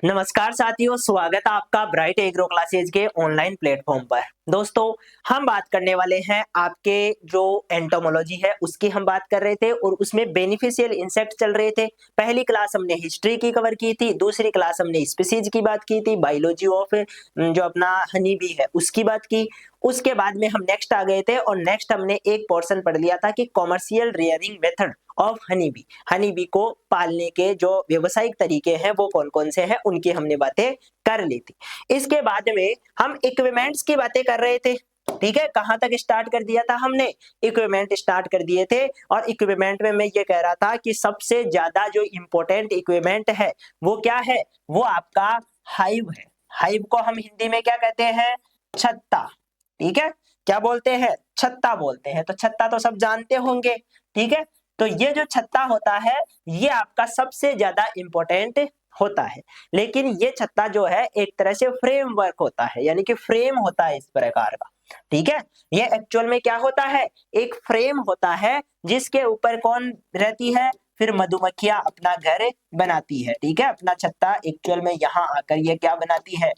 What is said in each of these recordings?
नमस्कार साथियों, स्वागत है आपका ब्राइट एग्रो क्लासेज के ऑनलाइन प्लेटफॉर्म पर। दोस्तों, हम बात करने वाले हैं आपके जो एंटोमोलॉजी है उसकी हम बात कर रहे थे और उसमें बेनिफिशियल इंसेक्ट चल रहे थे। पहली क्लास हमने हिस्ट्री की कवर की थी, दूसरी क्लास हमने स्पीसीज की बात की थी, बायोलॉजी ऑफ जो अपना हनी बी है उसकी बात की। उसके बाद में हम नेक्स्ट आ गए थे और नेक्स्ट हमने एक पोर्शन पढ़ लिया था कि commercial rearing method of honey bee को पालने के जो व्यवसायिक तरीके हैं वो कौन कौन से हैं उनकी हमने बातें कर ली थी। इसके बाद में हम इक्विपमेंट्स की बातें कर रहे थे। ठीक है, कहां तक स्टार्ट कर दिया था हमने? इक्विपमेंट स्टार्ट कर दिए थे और इक्विपमेंट में मैं ये कह रहा था कि सबसे ज्यादा जो इंपॉर्टेंट इक्विपमेंट है वो क्या है? वो आपका हाइव है। हाइव को हम हिंदी में क्या कहते हैं? छत्ता। ठीक है, क्या बोलते हैं? छत्ता बोलते हैं। तो छत्ता तो सब जानते होंगे। ठीक है, तो ये जो छत्ता होता है ये आपका सबसे ज्यादा इंपॉर्टेंट होता है। लेकिन ये छत्ता जो है एक तरह से फ्रेमवर्क होता है, यानी कि फ्रेम होता है इस प्रकार का। ठीक है, ये एक्चुअल में क्या होता है? एक फ्रेम होता है जिसके ऊपर कौन रहती है? फिर मधुमक्खियां अपना घर बनाती है। ठीक है, अपना छत्ता एक्चुअल में यहाँ आकर ये क्या बनाती है?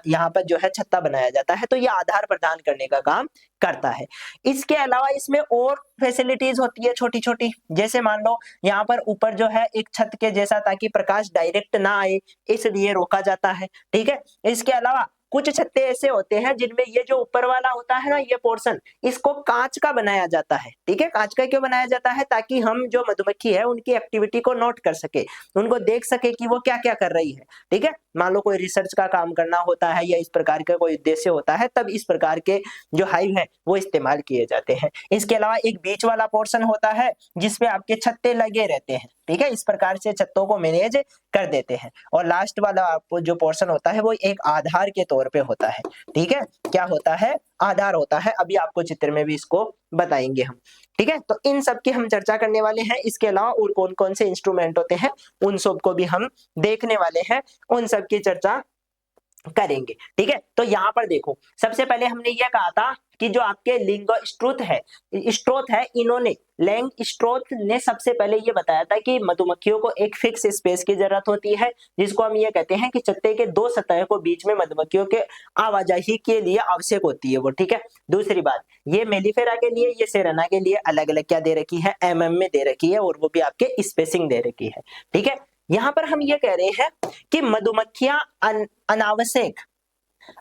यहाँ पर जो है छत्ता बनाया जाता है। तो ये आधार प्रदान करने का काम करता है। इसके अलावा इसमें और फैसिलिटीज होती है छोटी छोटी, जैसे मान लो यहाँ पर ऊपर जो है एक छत के जैसा, ताकि प्रकाश डायरेक्ट ना आए इसलिए रोका जाता है। ठीक है, इसके अलावा कुछ छत्ते ऐसे होते हैं जिनमें ये जो ऊपर वाला होता है ना, ये पोर्शन, इसको कांच का बनाया जाता है। ठीक है, कांच का क्यों बनाया जाता है? ताकि हम जो मधुमक्खी है उनकी एक्टिविटी को नोट कर सके, उनको देख सके कि वो क्या क्या कर रही है। ठीक है, मान लो कोई रिसर्च का काम करना होता है या इस प्रकार का कोई उद्देश्य होता है, तब इस प्रकार के जो हाइव है वो इस्तेमाल किए जाते हैं। इसके अलावा एक बीच वाला पोर्शन होता है जिसपे आपके छत्ते लगे रहते हैं। ठीक है, इस प्रकार से छत्तों को मैनेज कर देते हैं। और लास्ट वाला आपको जो पोर्शन होता है वो एक आधार के तौर पे होता है। ठीक है, क्या होता है? आधार होता है। अभी आपको चित्र में भी इसको बताएंगे हम। ठीक है, तो इन सब की हम चर्चा करने वाले हैं। इसके अलावा और कौन कौन से इंस्ट्रूमेंट होते हैं उन सब को भी हम देखने वाले हैं, उन सब की चर्चा करेंगे। ठीक है, तो यहाँ पर देखो, सबसे पहले हमने ये कहा था कि जो आपके लिंगो स्ट्रोथ है, इन्होंने लैंग स्ट्रोथ ने सबसे पहले ये बताया था कि मधुमक्खियों को एक फिक्स स्पेस की जरूरत होती है, जिसको हम ये कहते हैं कि छत्ते के दो सतह को बीच में मधुमक्खियों के आवाजाही के लिए आवश्यक होती है वो। ठीक है, दूसरी बात, ये मेलिफेरा के लिए, ये सेरेना के लिए अलग अलग क्या दे रखी है? में दे रखी है, और वो भी आपके स्पेसिंग दे रखी है। ठीक है, यहाँ पर हम ये कह रहे हैं कि मधुमक्खियां अनावश्यक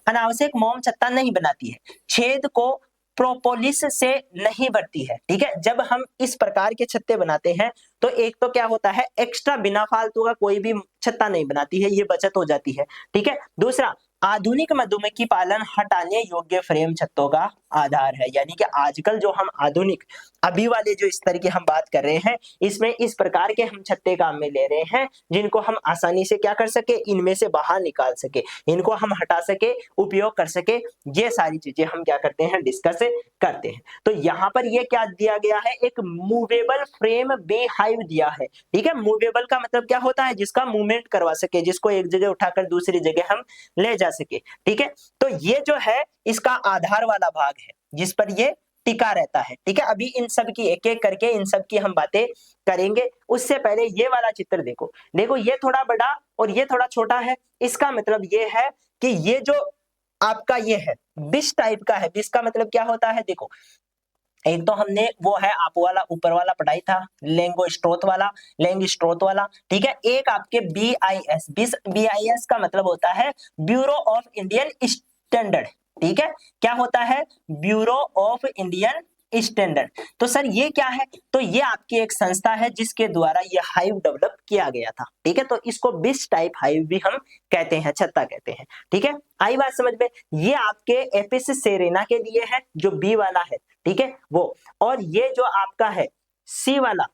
अनावश्यक मोम छत्ता नहीं बनाती है, छेद को प्रोपोलिस से नहीं भरती है। ठीक है, जब हम इस प्रकार के छत्ते बनाते हैं तो एक तो क्या होता है, एक्स्ट्रा बिना फालतू का कोई भी छत्ता नहीं बनाती है, ये बचत हो जाती है। ठीक है, दूसरा, आधुनिक मधुमक्खी पालन हटाने योग्य फ्रेम छत्तों का आधार है। यानी कि आजकल जो हम आधुनिक अभी वाले जो स्तर की हम बात कर रहे हैं, इसमें इस प्रकार के हम छत्ते काम में ले रहे हैं जिनको हम आसानी से क्या कर सके? इनमें से बाहर निकाल सके, इनको हम हटा सके, उपयोग कर सके। ये सारी चीजें हम क्या करते हैं? डिस्कस करते हैं। तो यहाँ पर ये क्या दिया गया है? एक मूवेबल फ्रेम बी हाइव दिया है। ठीक है, मूवेबल का मतलब क्या होता है? जिसका मूवमेंट करवा सके, जिसको एक जगह उठाकर दूसरी जगह हम ले जा सके। ठीक है, तो ये जो है इसका आधार वाला भाग है जिस पर ये टिका रहता है। ठीक है, अभी इन सब की एक एक करके इन सब की हम बातें करेंगे। उससे पहले ये वाला चित्र देखो, देखो ये थोड़ा बड़ा और ये थोड़ा छोटा है। इसका मतलब ये है कि ये जो आपका ये है बिश टाइप का है। बिश का मतलब क्या होता है? देखो, एक तो हमने वो है आप वाला ऊपर वाला पढ़ाई था, लैंग स्ट्रोथ वाला। ठीक है, एक आपके BIS का मतलब होता है ब्यूरो ऑफ इंडियन स्टैंडर्ड। ठीक है, क्या होता है? Bureau of Indian standard. तो सर ये क्या है? तो ये आपकी एक संस्था है जिसके द्वारा ये हाइव डेवलप किया गया था। ठीक है, तो इसको बिस टाइप हाइव भी हम कहते हैं, छत्ता कहते हैं। ठीक है, आई बात समझ में? ये आपके एपिस सेरेना के लिए है जो बी वाला है। ठीक है, वो, और ये जो आपका है सी वाला,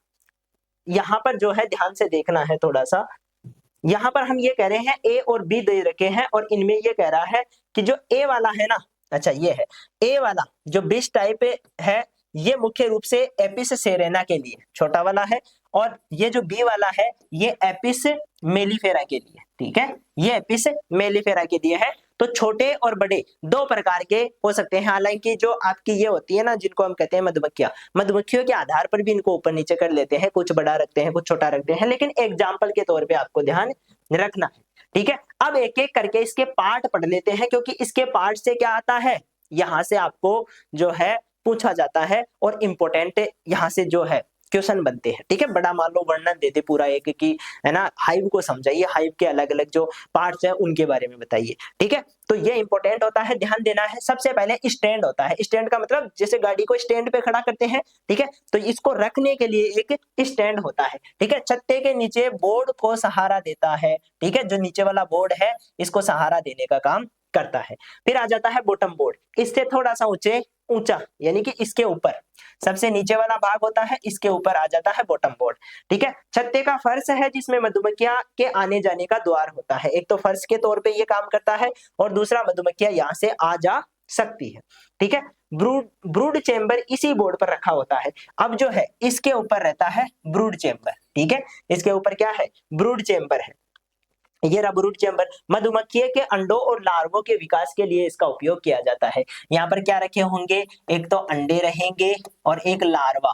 यहां पर जो है ध्यान से देखना है थोड़ा सा। यहां पर हम ये कह रहे हैं ए और बी दे रखे हैं और इनमें ये कह रहा है कि जो ए वाला है ना, अच्छा ये है ए वाला जो बिश टाइप है, ये मुख्य रूप से एपिस सेरेना के लिए छोटा वाला है, और ये जो बी वाला है ये एपिस मेलिफेरा के लिए। ठीक है, ये एपिस मेलिफेरा के लिए है। तो छोटे और बड़े दो प्रकार के हो सकते हैं। हालांकि जो आपकी ये होती है ना, जिनको हम कहते हैं मधुमक्खियां, मधुमक्खियों के आधार पर भी इनको ऊपर नीचे कर लेते हैं, कुछ बड़ा रखते हैं कुछ छोटा रखते हैं, लेकिन एग्जाम्पल के तौर पे आपको ध्यान रखना है। ठीक है, अब एक एक करके इसके पार्ट पढ़ लेते हैं, क्योंकि इसके पार्ट से क्या आता है, यहां से आपको जो है पूछा जाता है और इंपॉर्टेंट यहां से जो है क्वेश्चन बनते हैं। ठीक है, बड़ा मान लो वर्णन दे दे पूरा एक की, है ना, हाइव को समझाइए, हाइव के अलग अलग जो पार्ट्स हैं उनके बारे में बताइए। ठीक है, तो ये इंपॉर्टेंट होता है, ध्यान देना है। सबसे पहले स्टैंड होता है। स्टैंड का मतलब जैसे गाड़ी को स्टैंड पे खड़ा करते हैं, ठीक है, तो इसको रखने के लिए एक स्टैंड होता है। ठीक है, छत्ते के नीचे बोर्ड को सहारा देता है। ठीक है, जो नीचे वाला बोर्ड है इसको सहारा देने का काम करता है। फिर आ जाता है बॉटम बोर्ड, इससे थोड़ा सा ऊंचा यानी कि इसके ऊपर, सबसे नीचे वाला भाग होता है, इसके ऊपर आ जाता है बॉटम बोर्ड। ठीक है, छत्ते का फर्श है जिसमें मधुमक्खियां के आने जाने का द्वार होता है। एक तो फर्श के तौर पे ये काम करता है और दूसरा मधुमक्खियां यहां से आ जा सकती है। ठीक है, ब्रूड चेंबर इसी बोर्ड पर रखा होता है। अब जो है इसके ऊपर रहता है ब्रूड चेंबर। ठीक है, इसके ऊपर क्या है, ब्रूड चेंबर है। ये रहा ब्रूड चेंबर, मधुमक्खी के अंडों और लार्वों के विकास के लिए इसका उपयोग किया जाता है। यहाँ पर क्या रखे होंगे, एक तो अंडे रहेंगे और एक लार्वा।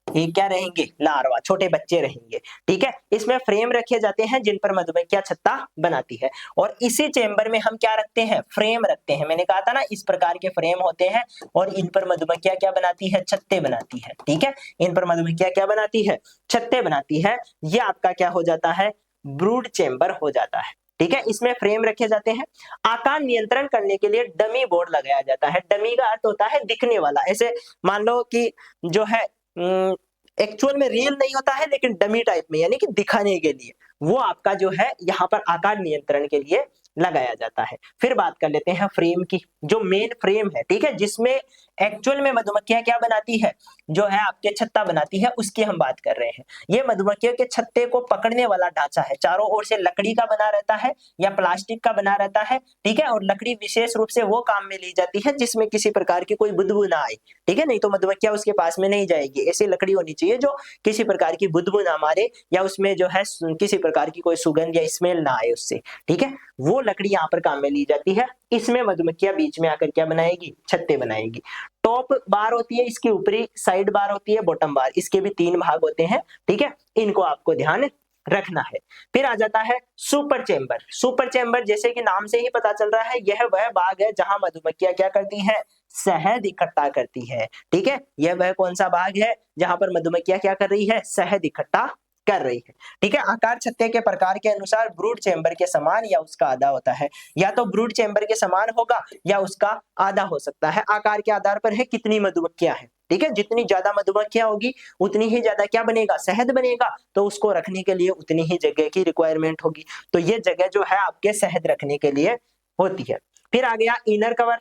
ये क्या रहेंगे, लार्वा, छोटे बच्चे रहेंगे। ठीक है, इसमें फ्रेम रखे जाते हैं जिन पर मधुमक्खियां छत्ता बनाती है, और इसी चेंबर में हम क्या रखते हैं, फ्रेम रखते हैं। मैंने कहा था ना इस प्रकार के फ्रेम होते हैं और इन पर मधुमक्खियां क्या बनाती है, छत्ते बनाती है। ठीक है, इन पर मधुमक्खियां क्या बनाती है, छत्ते बनाती है। ये आपका क्या हो जाता है, ब्रूड चेंबर हो जाता है। ठीक है, इसमें फ्रेम रखे जाते हैं। आकार नियंत्रण करने के लिए डमी बोर्ड लगाया जाता है। डमी का अर्थ होता है दिखने वाला। ऐसे मान लो कि जो है एक्चुअल में रियल नहीं होता है लेकिन डमी टाइप में, यानी कि दिखाने के लिए, वो आपका जो है यहाँ पर आकार नियंत्रण के लिए लगाया जाता है। फिर बात कर लेते हैं फ्रेम की, जो मेन फ्रेम है, ठीक है, जिसमें एक्चुअल में मधुमक्खियां क्या बनाती है, जो है आपके छत्ता बनाती है, उसकी हम बात कर रहे हैं। ये मधुमक्खियों के छत्ते को पकड़ने वाला ढांचा है, चारों ओर से लकड़ी का बना रहता है या प्लास्टिक का बना रहता है। ठीक है, और लकड़ी विशेष रूप से वो काम में ली जाती है जिसमें किसी प्रकार की कोई बुदबू ना आए। ठीक है, नहीं तो मधुमक्खियां उसके पास में नहीं जाएगी। ऐसी लकड़ी होनी चाहिए जो किसी प्रकार की बुदबू ना मारे या उसमें जो है किसी प्रकार की कोई सुगंध या स्मेल ना आए उससे। ठीक है, वो लकड़ी यहाँ पर काम में ली जाती है। इसमें मधुमक्खियां बीच में आकर क्या बनाएगी, छत्ते बनाएगी। टॉप बार होती है इसकी, ऊपरी साइड बार होती है, बॉटम बार, इसके भी 3 भाग होते हैं। ठीक है, इनको आपको ध्यान रखना है। फिर आ जाता है सुपर चेंबर। सुपर चेंबर जैसे कि नाम से ही पता चल रहा है, यह वह भाग है जहां मधुमक्खियां क्या करती है, शहद इकट्ठा करती है। ठीक है, यह वह कौन सा भाग है जहां पर मधुमक्खियां क्या कर रही है, शहद इकट्ठा कर रही है। ठीक है, आकार छत्ते के प्रकार के अनुसार ब्रूड चेंबर के समान या उसका आधा होता है। या तो ब्रूड चेंबर के समान होगा या उसका आधा हो सकता है। आकार के आधार पर है कितनी मधुमक्खियां हैं। ठीक है, जितनी ज्यादा मधुमक्खियां होगी उतनी ही ज्यादा क्या बनेगा, शहद बनेगा, तो उसको रखने के लिए उतनी ही जगह की रिक्वायरमेंट होगी। तो ये जगह जो है आपके शहद रखने के लिए होती है। फिर आ गया इनर कवर,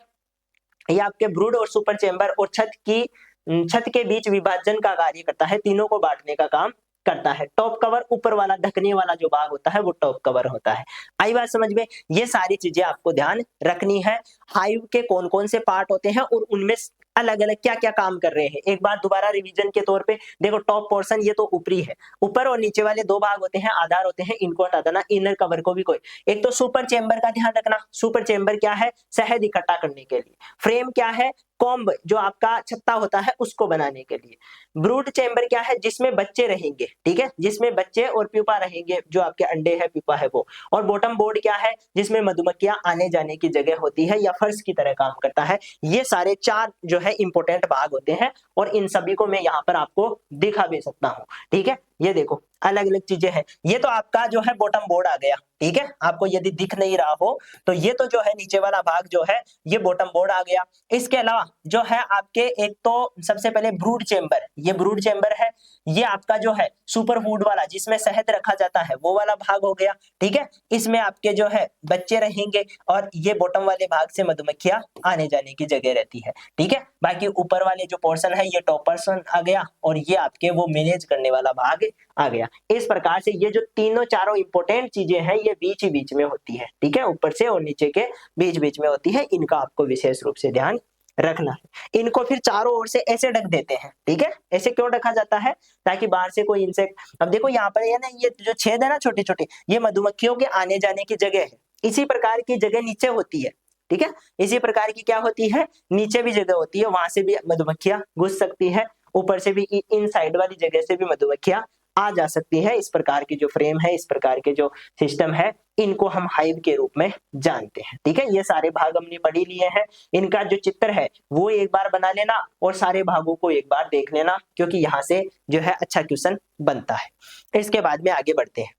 ये आपके ब्रूड और सुपर चेंबर और छत के बीच विभाजन का कार्य करता है, तीनों को बांटने का काम करता है। टॉप कवर, ऊपर वाला ढकने वाला जो भाग होता है वो टॉप कवर होता है। आई बात समझ में, ये सारी चीजें आपको ध्यान रखनी है। हाइव के कौन कौन से पार्ट होते हैं और उनमें अलग अलग क्या क्या काम कर रहे हैं, एक बार दोबारा रिवीजन के तौर पे देखो। टॉप पोर्शन ये तो ऊपरी है, ऊपर और नीचे वाले 2 भाग होते हैं, आधार होते हैं, इनको हटा देना। इनर कवर को भी कोई, एक तो सुपर चेंबर का ध्यान रखना। सुपर चेंबर क्या है, शहद इकट्ठा करने के लिए। फ्रेम क्या है, कॉम्ब जो आपका छत्ता होता है उसको बनाने के लिए। ब्रूड चेंबर क्या है, जिसमें बच्चे रहेंगे। ठीक है, जिसमें बच्चे और प्यूपा रहेंगे, जो आपके अंडे है, प्यूपा है वो। और बॉटम बोर्ड क्या है, जिसमें मधुमक्खियां आने जाने की जगह होती है या फर्श की तरह काम करता है। ये सारे 4 जो है इंपॉर्टेंट भाग होते हैं और इन सभी को मैं यहाँ पर आपको दिखा भी सकता हूँ। ठीक है, ये देखो अलग अलग चीजें हैं। ये तो आपका जो है बॉटम बोर्ड आ गया। ठीक है, आपको यदि दिख नहीं रहा हो तो ये तो जो है नीचे वाला भाग जो है ये बॉटम बोर्ड आ गया। इसके अलावा जो है आपके एक तो सबसे पहले ब्रूड चेंबर, ये ब्रूड चेंबर है। ये आपका जो है सुपर फूड वाला जिसमें शहद रखा जाता है वो वाला भाग हो गया। ठीक है, इसमें आपके जो है बच्चे रहेंगे और ये बॉटम वाले भाग से मधुमक्खियां आने जाने की जगह रहती है। ठीक है, बाकी ऊपर वाले जो पोर्शन है ये टॉप पोर्शन आ गया और ये आपके वो मैनेज करने वाला भाग आ गया। इस प्रकार से ये जो तीनों चारों इंपॉर्टेंट चीजें हैं ये बीच ही बीच में होती है। ठीक है, ऊपर से और नीचे के बीच बीच में होती है, इनका आपको विशेष रूप से ध्यान रखना है। इनको फिर चारों ओर से ऐसे ढक देते हैं। ठीक है, ऐसे क्यों ढका जाता है, ताकि बाहर से कोई इंसेक्ट, अब देखो यहाँ पर ये जो छेद है ना छोटे छोटे, ये मधुमक्खियों के आने जाने की जगह है। इसी प्रकार की जगह नीचे होती है। ठीक है, इसी प्रकार की क्या होती है, नीचे भी जगह होती है, वहां से भी मधुमक्खियां घुस सकती है, ऊपर से भी इन साइड वाली जगह से भी मधुमक्खियां आ जा सकती है। इस प्रकार की जो फ्रेम है, इस प्रकार के जो सिस्टम है, इनको हम हाइव के रूप में जानते हैं। ठीक है, ये सारे भाग हमने पढ़ ही लिए हैं। इनका जो चित्र है वो एक बार बना लेना और सारे भागों को एक बार देख लेना, क्योंकि यहाँ से जो है अच्छा क्वेश्चन बनता है। इसके बाद में आगे बढ़ते हैं।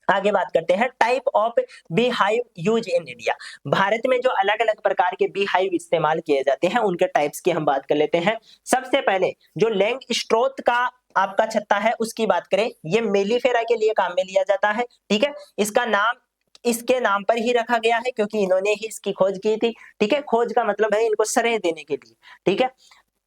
आगे बात करते हैं type of bee hive use in India. Bharat में जो अलग अलग प्रकार के बी हाइव इस्तेमाल किए जाते हैं उनके टाइप्स की हम बात कर लेते हैं। सबसे पहले जो लैंग स्ट्रोथ का आपका छत्ता है उसकी बात करें, ये मेलिफेरा के लिए काम में लिया जाता है। ठीक है, इसका नाम इसके नाम पर ही रखा गया है क्योंकि इन्होंने ही इसकी खोज की थी। ठीक है, खोज का मतलब है इनको श्रेय देने के लिए। ठीक है,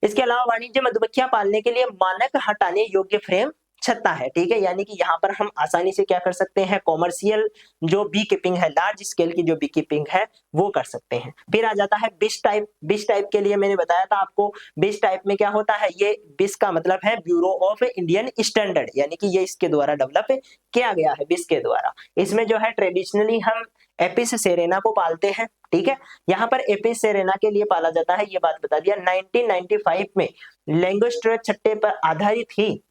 इसके अलावा वाणिज्य मधुमक्खियां पालने के लिए मानक हटाने योग्य फ्रेम छत्ता है। ठीक है, यानी कि यहाँ पर हम आसानी से क्या कर सकते हैं, कॉमर्शियल जो बी कीपिंग है, लार्ज स्केल की जो बी कीपिंग है वो कर सकते हैं। फिर आ जाता है बिश टाइप। बिश टाइप के लिए मैंने बताया था आपको, बिश टाइप में क्या होता है, ये बिश का मतलब है ब्यूरो ऑफ इंडियन स्टैंडर्ड, यानी कि ये इसके द्वारा डेवलप किया गया है, बिश के द्वारा। इसमें जो है ट्रेडिशनली हम एपिस सेरेना को पालते हैं। ठीक है, यहाँ पर एपिस सेरेना के लिए पाला जाता है, ये बात बता दिया। 1995 में लैंगोस्ट्रेट छट्टे पर आधारित ही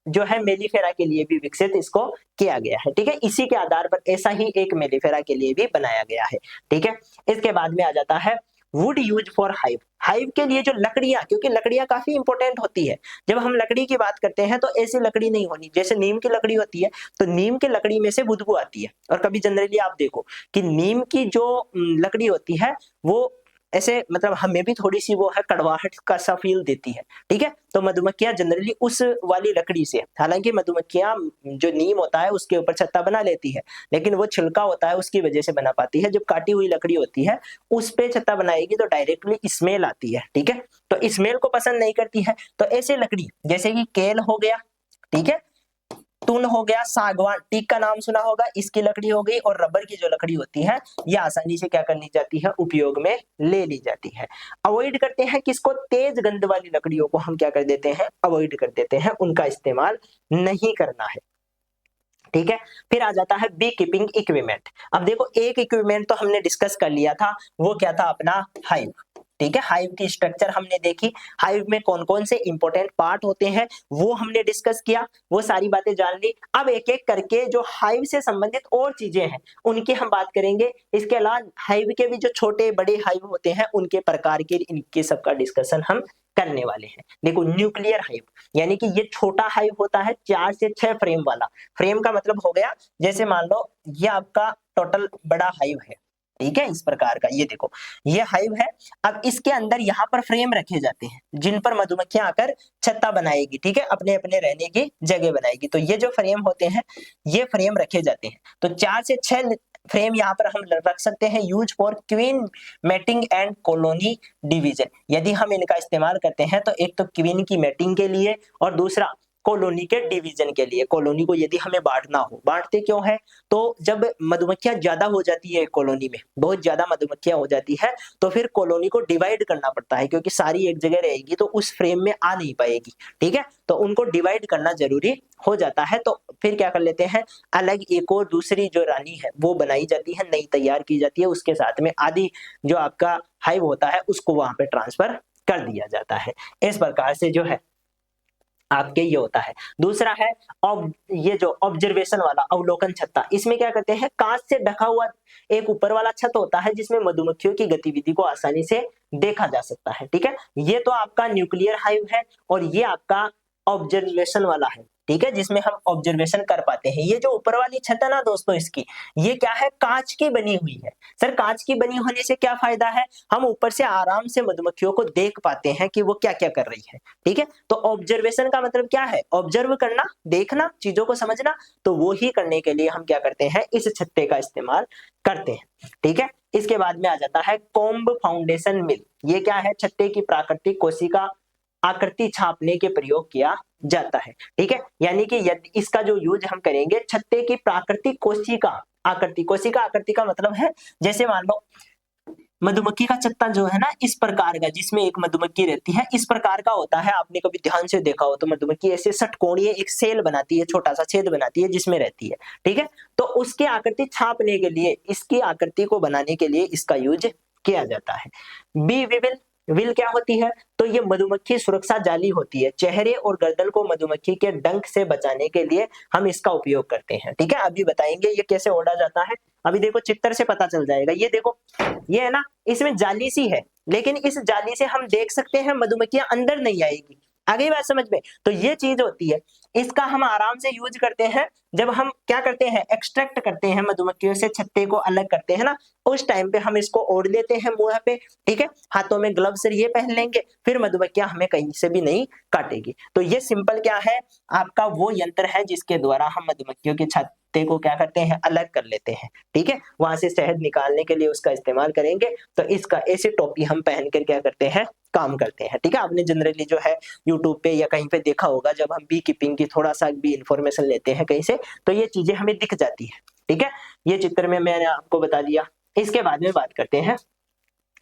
जो है मेलिफेरा के लिए भी विकसित इसको किया गया है। ठीक है, इसी के आधार पर ऐसा ही एक मेलिफेरा के लिए भी बनाया गया है। ठीक है, इसके बाद में आ जाता है would use for hive. Hive के लिए जो लकड़ियां, क्योंकि लकड़ियां काफी इंपॉर्टेंट होती है। जब हम लकड़ी की बात करते हैं तो ऐसी लकड़ी नहीं होनी, जैसे नीम की लकड़ी होती है तो नीम की लकड़ी में से बदबू आती है। और कभी जनरली आप देखो कि नीम की जो लकड़ी होती है वो ऐसे मतलब हमें भी थोड़ी सी वो है कड़वाहट का सा फील देती है। ठीक है, तो मधुमक्खियां जनरली उस वाली लकड़ी से, हालांकि मधुमक्खियां जो नीम होता है उसके ऊपर छत्ता बना लेती है, लेकिन वो छिलका होता है उसकी वजह से बना पाती है। जब काटी हुई लकड़ी होती है उस पे छत्ता बनाएगी तो डायरेक्टली स्मेल आती है। ठीक है, तो स्मेल को पसंद नहीं करती है। तो ऐसे लकड़ी जैसे कि केल हो गया, ठीक है, तुन हो गया, सागवान, टीक का नाम सुना होगा, इसकी लकड़ी हो गई, और रबर की जो लकड़ी होती है ये आसानी से क्या कर ली जाती है, उपयोग में ले ली जाती है। अवॉइड करते हैं किसको, तेज गंध वाली लकड़ियों को हम क्या कर देते हैं, अवॉइड कर देते हैं, उनका इस्तेमाल नहीं करना है। ठीक है, फिर आ जाता है बी कीपिंग इक्विपमेंट। अब देखो एक इक्विपमेंट तो हमने डिस्कस कर लिया था, वो क्या था, अपना हाइव। ठीक है, हाइव की स्ट्रक्चर हमने देखी, हाइव में कौन कौन से इंपॉर्टेंट पार्ट होते हैं वो हमने डिस्कस किया, वो सारी बातें जान ली। अब एक एक करके जो हाइव से संबंधित और चीजें हैं उनकी हम बात करेंगे। इसके अलावा हाइव के भी जो छोटे बड़े हाइव होते हैं उनके प्रकार के, इनके सबका डिस्कशन हम करने वाले हैं। देखो न्यूक्लियर हाइव, यानी कि ये छोटा हाइव होता है 4 से 6 फ्रेम वाला। फ्रेम का मतलब हो गया, जैसे मान लो ये आपका टोटल बड़ा हाइव है। ठीक है, इस प्रकार का, ये देखो ये हाइव है। अब इसके अंदर यहाँ पर फ्रेम रखे जाते हैं जिन पर मधुमक्खियां आकर छत्ता बनाएगी। ठीक है, अपने अपने रहने की जगह बनाएगी। तो ये जो फ्रेम होते हैं ये फ्रेम रखे जाते हैं। तो 4 से 6 फ्रेम यहाँ पर हम रख सकते हैं, use for queen mating and colony division. यदि हम इनका इस्तेमाल करते हैं तो एक तो क्वीन की मैटिंग के लिए और दूसरा कॉलोनी के डिवीजन के लिए। कॉलोनी को यदि हमें बांटना हो, बांटते क्यों है, तो जब मधुमक्खियां ज्यादा हो जाती है कॉलोनी में, बहुत ज्यादा मधुमक्खियां हो जाती है तो फिर कॉलोनी को डिवाइड करना पड़ता है, क्योंकि सारी एक जगह रहेगी तो उस फ्रेम में आ नहीं पाएगी। ठीक है, तो उनको डिवाइड करना जरूरी हो जाता है। तो फिर क्या कर लेते हैं, अलग एक और दूसरी जो रानी है वो बनाई जाती है, नई तैयार की जाती है, उसके साथ में आदि जो आपका हाइव होता है उसको वहां पे ट्रांसफर कर दिया जाता है। इस प्रकार से जो है आपके ये होता है। दूसरा है ये जो ऑब्जर्वेशन वाला अवलोकन छत्ता, इसमें क्या करते हैं, कांच से ढका हुआ एक ऊपर वाला छत होता है जिसमें मधुमक्खियों की गतिविधि को आसानी से देखा जा सकता है। ठीक है, ये तो आपका न्यूक्लियर हाइव है और ये आपका ऑब्जर्वेशन वाला है। ठीक है, जिसमें हम ऑब्जर्वेशन कर पाते हैं। ये जो ऊपर वाली छत है ना दोस्तों, इसकी ये क्या है, कांच की बनी हुई है। सर कांच की बनी होने से क्या फायदा है, हम ऊपर से आराम से मधुमक्खियों को देख पाते हैं कि वो क्या क्या कर रही है। ठीक है, तो ऑब्जर्वेशन का मतलब क्या है, ऑब्जर्व करना, देखना, चीजों को समझना। तो वो ही करने के लिए हम क्या करते हैं, इस छत्ते का इस्तेमाल करते हैं। ठीक है, इसके बाद में आ जाता है कॉम्ब फाउंडेशन मिल। ये क्या है, छत्ते की प्राकृतिक कोशिका आकृति छापने के प्रयोग किया जाता है। ठीक है, यानी कि यदि इसका जो यूज हम करेंगे, छत्ते की प्राकृतिक कोशिका आकृति, कोशिका आकृति का मतलब है, जैसे मान लो मधुमक्खी का छत्ता जो है ना इस प्रकार का, जिसमें एक मधुमक्खी रहती है, इस प्रकार का होता है। आपने कभी ध्यान से देखा हो तो मधुमक्खी ऐसे षटकोणीय एक सेल बनाती है, छोटा सा छेद बनाती है जिसमें रहती है। ठीक है, तो उसकी आकृति छापने के लिए, इसकी आकृति को बनाने के लिए इसका यूज किया जाता है। बी विविल विल क्या होती है? तो ये मधुमक्खी सुरक्षा जाली होती है। चेहरे और गर्दन को मधुमक्खी के डंक से बचाने के लिए हम इसका उपयोग करते हैं। ठीक है, अभी बताएंगे ये कैसे ओढ़ा जाता है। अभी देखो चित्र से पता चल जाएगा। ये देखो, ये है ना, इसमें जाली सी है, लेकिन इस जाली से हम देख सकते हैं मधुमक्खियां अंदर नहीं आएगी। आ गई बात समझ में? तो ये चीज होती है, इसका हम आराम से यूज करते हैं जब हम क्या करते हैं, एक्सट्रैक्ट करते हैं मधुमक्खियों से, छत्ते को अलग करते हैं ना, उस टाइम पे हम इसको ओढ़ लेते हैं मुंह पे। ठीक है, हाथों में ग्लव्स ये पहन लेंगे, फिर मधुमक्खियां हमें कहीं से भी नहीं काटेगी। तो ये सिंपल क्या है, आपका वो यंत्र है जिसके द्वारा हम मधुमक्खियों के छत्ते को क्या करते हैं, अलग कर लेते हैं। ठीक है, वहां से शहद निकालने के लिए उसका इस्तेमाल करेंगे। तो इसका ऐसे टोपी हम पहनकर क्या करते हैं, काम करते हैं। ठीक है, आपने जनरली जो है यूट्यूब पे या कहीं पे देखा होगा, जब हम बी कीपिंग की थोड़ा सा भी इंफॉर्मेशन लेते हैं कहीं से, तो ये चीजें हमें दिख जाती है। ठीक है, ये चित्र में मैंने आपको बता दिया। इसके बाद में बात करते हैं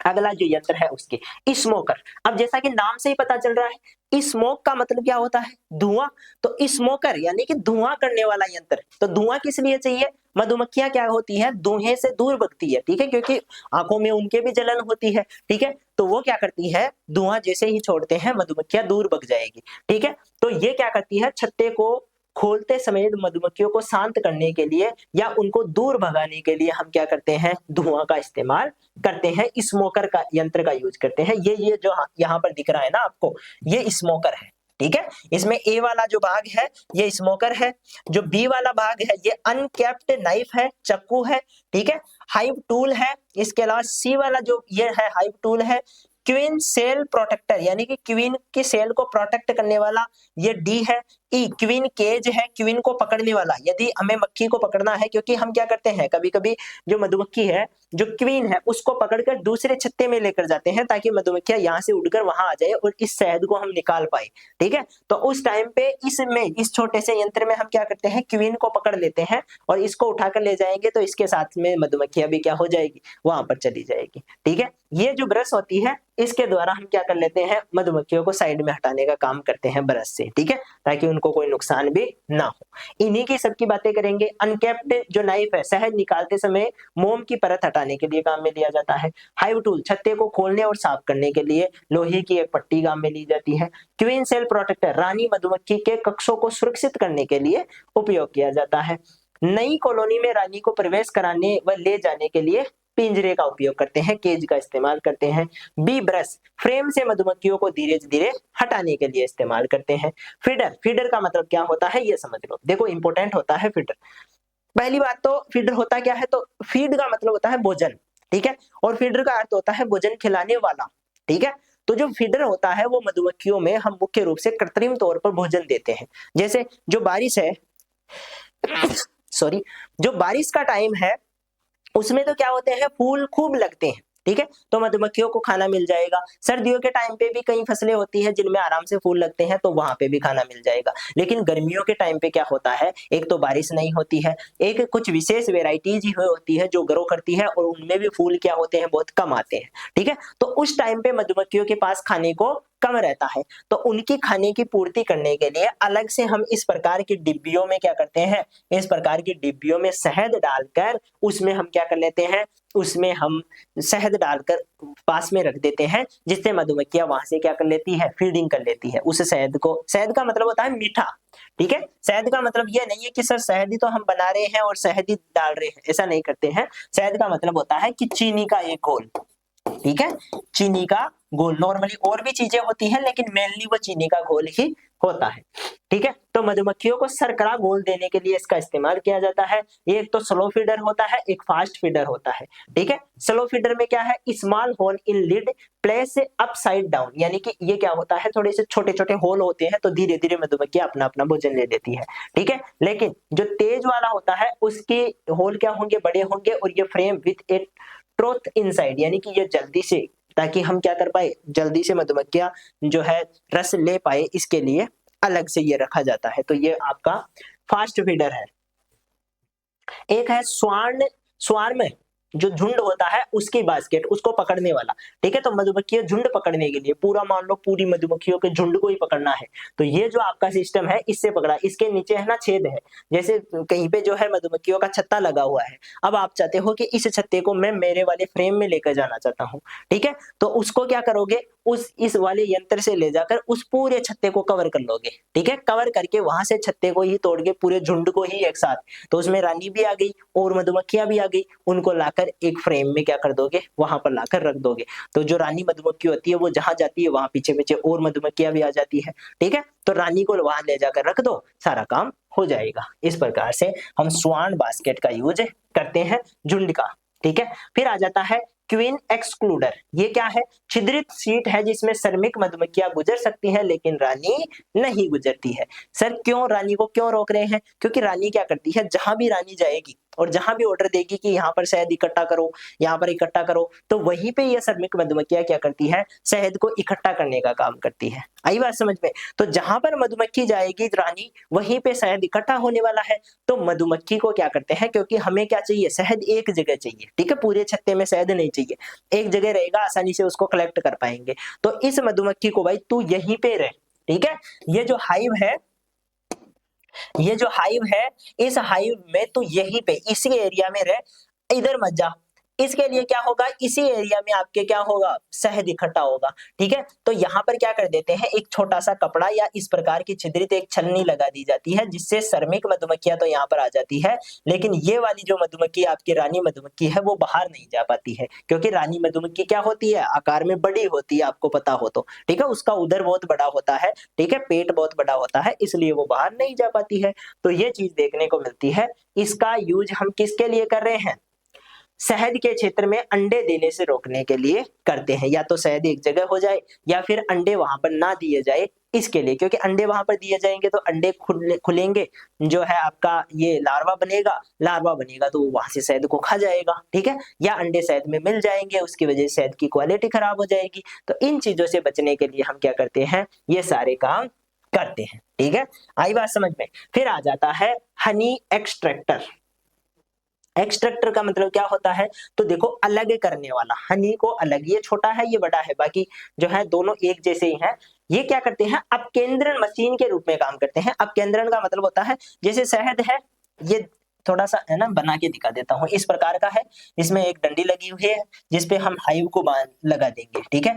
अगला जो यंत्र है उसके, स्मोकर। अब जैसा कि नाम से ही पता चल रहा है, स्मोक का मतलब क्या होता है, धुआं। तो स्मोकर यानी कि धुआं करने वाला यंत्र। तो धुआं किस लिए चाहिए, मधुमक्खियां क्या होती है, धुएं से दूर भगती है। ठीक है, क्योंकि आंखों में उनके भी जलन होती है। ठीक है, तो वो क्या करती है, धुआं जैसे ही छोड़ते हैं मधुमक्खियां दूर भग जाएगी। ठीक है, तो ये क्या करती है, छत्ते को खोलते समय मधुमक्खियों को शांत करने के लिए या उनको दूर भगाने के लिए हम क्या करते हैं, धुआं का इस्तेमाल करते हैं, स्मोकर का यंत्र का यूज करते हैं। ये जो यहाँ पर दिख रहा है ना आपको, ये स्मोकर है। ठीक है, इसमें ए वाला जो भाग है ये स्मोकर है, जो बी वाला भाग है ये अनकैप्ड नाइफ है, चाकू है। ठीक है, हाइव टूल है। इसके अलावा सी वाला जो ये है हाइव टूल है। क्वीन सेल प्रोटेक्टर यानी कि क्वीन की सेल को प्रोटेक्ट करने वाला ये डी है। ई क्वीन केज है, क्वीन को पकड़ने वाला, यदि हमें मक्खी को पकड़ना है, क्योंकि हम क्या करते हैं कभी कभी जो मधुमक्खी है, जो क्वीन है, उसको पकड़कर दूसरे छत्ते में लेकर जाते हैं ताकि मधुमक्खियां यहाँ से उड़कर वहां आ जाए और इस शहद को हम निकाल पाए। ठीक है, तो उस टाइम पे इसमें इस छोटे से यंत्र में हम क्या करते हैं, क्वीन को पकड़ लेते हैं और इसको उठाकर ले जाएंगे, तो इसके साथ में मधुमक्खियां भी क्या हो जाएगी, वहां पर चली जाएगी। ठीक है, ये जो ब्रश होती है इसके द्वारा हम क्या कर लेते हैं, मधुमक्खियों को साइड में हटाने का काम करते हैं ब्रश से। ठीक है, ताकि उनको कोई नुकसान भी ना हो। इन्हीं की सबकी बातें करेंगे। अनकैप्ड जो नाइफ है, शहद निकालते समय मोम की परत हटाने के लिए काम में लिया जाता है। हाइव टूल छत्ते को खोलने और साफ करने के लिए लोहे की एक पट्टी काम में ली जाती है। क्वीन सेल प्रोटेक्टर रानी मधुमक्खी के कक्षों को सुरक्षित करने के लिए उपयोग किया जाता है। नई कॉलोनी में रानी को प्रवेश कराने व ले जाने के लिए पिंजरे का उपयोग करते हैं, केज का इस्तेमाल करते हैं। बी ब्रश फ्रेम से मधुमक्खियों को धीरे धीरे हटाने के लिए इस्तेमाल करते हैं। फीडर, फीडर का मतलब क्या होता है ये समझ लो। देखो इंपॉर्टेंट होता है फीडर। पहली बात तो फीडर होता क्या है, तो फीड का मतलब होता है भोजन। ठीक है, और फीडर का अर्थ होता है भोजन खिलाने वाला। ठीक है, तो जो फीडर होता है वो मधुमक्खियों में हम मुख्य रूप से कृत्रिम तौर पर भोजन देते हैं। जैसे जो बारिश है सॉरी, जो बारिश का टाइम है उसमें तो क्या होते हैं, फूल खूब लगते हैं। ठीक है, तो मधुमक्खियों को खाना मिल जाएगा। सर्दियों के टाइम पे भी कई फसलें होती हैं जिनमें आराम से फूल लगते हैं, तो वहां पे भी खाना मिल जाएगा। लेकिन गर्मियों के टाइम पे क्या होता है, एक तो बारिश नहीं होती है, एक कुछ विशेष वेराइटीज ही होती है जो ग्रो करती है और उनमें भी फूल क्या होते हैं, बहुत कम आते हैं। ठीक है, तो उस टाइम पे मधुमक्खियों के पास खाने को कम रहता है, तो उनकी खाने की पूर्ति करने के लिए अलग से हम इस प्रकार की डिब्बियों में क्या करते हैं, इस प्रकार की डिब्बियों में शहद डालकर उसमें हम क्या कर लेते हैं, उसमें हम शहद डालकर पास में रख देते हैं, जिससे मधुमक्खियां वहां से क्या कर लेती है, फीडिंग कर लेती है उस शहद को। शहद का मतलब होता है मीठा। ठीक है, शहद का मतलब यह नहीं है कि सर शहद ही तो हम बना रहे हैं और शहद ही डाल रहे हैं, ऐसा नहीं करते हैं। शहद का मतलब होता है कि चीनी का एक घोल। ठीक है, चीनी का घोल। नॉर्मली और भी चीजें होती हैं लेकिन मेनली वो चीनी का घोल ही होता है। ठीक है, तो मधुमक्खियों को शर्करा घोल देने के लिए इसका इस्तेमाल किया जाता है। एक तो स्लो फीडर होता है, एक फास्ट फीडर होता है। ठीक है, स्लो फीडर में क्या है, स्मॉल होल इन लिड प्लेस अपसाइड डाउन, यानी कि ये क्या होता है, थोड़े से छोटे छोटे होल होते हैं, तो धीरे धीरे मधुमक्खियां अपना अपना भोजन ले लेती है। ठीक है, लेकिन जो तेज वाला होता है उसके होल क्या होंगे, बड़े होंगे, और ये frame with A troth inside, यानी कि ये जल्दी से, ताकि हम क्या कर पाए, जल्दी से मधुमक्खियां जो है रस ले पाए, इसके लिए अलग से ये रखा जाता है। तो ये आपका फास्ट फीडर है। एक है स्वार्म, जो झुंड होता है उसकी बास्केट, उसको पकड़ने वाला, ठीक है। तो मधुमक्खी झुंड पकड़ने के लिए पूरा मान लो पूरी मधुमक्खियों के झुंड को ही पकड़ना है, तो ये जो आपका सिस्टम है इससे पकड़ा, इसके नीचे है ना छेद है, जैसे कहीं पे जो है मधुमक्खियों का छत्ता लगा हुआ है, अब आप चाहते हो कि इस छत्ते को मैं मेरे वाले फ्रेम में लेकर जाना चाहता हूँ, ठीक है। तो उसको क्या करोगे, उस इस वाले यंत्र से ले जाकर उस पूरे छत्ते को कवर कर लोगे, ठीक है। कवर करके वहां से छत्ते को ही तोड़ के पूरे झुंड को ही एक साथ, तो उसमें रानी भी आ गई और मधुमक्खियां भी आ गई, उनको लाकर एक फ्रेम में क्या कर दोगे, वहां पर लाकर रख दोगे। तो जो रानी मधुमक्खी होती है वो जहां जाती है वहां पीछे पीछे और मधुमक्खियां भी आ जाती है, ठीक है। तो रानी को वहां ले जाकर रख दो, सारा काम हो जाएगा। इस प्रकार से हम स्वान बास्केट का यूज करते हैं झुंड का, ठीक है। फिर आ जाता है क्वीन एक्सक्लूडर। ये क्या है, छिद्रित सीट है जिसमें श्रमिक मधुमक्खियां गुजर सकती हैं लेकिन रानी नहीं गुजरती है। सर क्यों, रानी को क्यों रोक रहे हैं, क्योंकि रानी क्या करती है, जहां भी रानी जाएगी और जहां भी ऑर्डर देगी कि यहाँ पर शहद इकट्ठा करो, यहाँ पर इकट्ठा करो, तो वहीं पे ये श्रमिक मधुमक्खियां क्या करती है, शहद को इकट्ठा करने का काम करती है। आई बात समझ में। तो जहां पर मधुमक्खी जाएगी रानी, वहीं पे शहद इकट्ठा होने वाला है। तो मधुमक्खी को क्या करते हैं, क्योंकि हमें क्या चाहिए, शहद एक जगह चाहिए, ठीक है, पूरे छत्ते में शहद नहीं चाहिए, एक जगह रहेगा, आसानी से उसको कलेक्ट कर पाएंगे। तो इस मधुमक्खी को भाई तू यहीं पे रह, ठीक है। ये जो हाइव है, ये जो हाइव है, इस हाइव में तू यहीं पे इसी एरिया में रह, इधर मत जा। इसके लिए क्या होगा, इसी एरिया में आपके क्या होगा, शहद इकट्ठा होगा, ठीक है। तो यहाँ पर क्या कर देते हैं, एक छोटा सा कपड़ा या इस प्रकार की छिद्रित एक छलनी लगा दी जाती है, जिससे श्रमिक मधुमक्खियां तो यहाँ पर आ जाती है, लेकिन ये वाली जो मधुमक्खी आपकी रानी मधुमक्खी है वो बाहर नहीं जा पाती है, क्योंकि रानी मधुमक्खी क्या होती है, आकार में बड़ी होती है, आपको पता हो तो, ठीक है। उसका उदर बहुत बड़ा होता है, ठीक है, पेट बहुत बड़ा होता है, इसलिए वो बाहर नहीं जा पाती है। तो ये चीज देखने को मिलती है। इसका यूज हम किसके लिए कर रहे हैं, शहद के क्षेत्र में अंडे देने से रोकने के लिए करते हैं, या तो शहद एक जगह हो जाए या फिर अंडे वहां पर ना दिए जाए इसके लिए, क्योंकि अंडे वहां पर दिए जाएंगे तो अंडे खुलेंगे, जो है आपका ये लार्वा बनेगा, लार्वा बनेगा तो वहां से शहद को खा जाएगा, ठीक है, या अंडे शहद में मिल जाएंगे, उसकी वजह से शहद की क्वालिटी खराब हो जाएगी। तो इन चीजों से बचने के लिए हम क्या करते हैं, ये सारे काम करते हैं, ठीक है। आई बात समझ में। फिर आ जाता है हनी एक्सट्रैक्टर। एक्सट्रैक्टर का मतलब क्या होता है, तो देखो अलग करने वाला, हनी को अलग, ये छोटा है ये बड़ा है, बाकी जो है दोनों एक जैसे ही हैं। ये क्या करते हैं, अपकेंद्रण मशीन के रूप में काम करते हैं। अपकेंद्रण का मतलब होता है, जैसे शहद है, ये थोड़ा सा है ना बना के दिखा देता हूँ, इस प्रकार का है, इसमें एक डंडी लगी हुई है जिसपे हम हाइव को बांध लगा देंगे, ठीक है।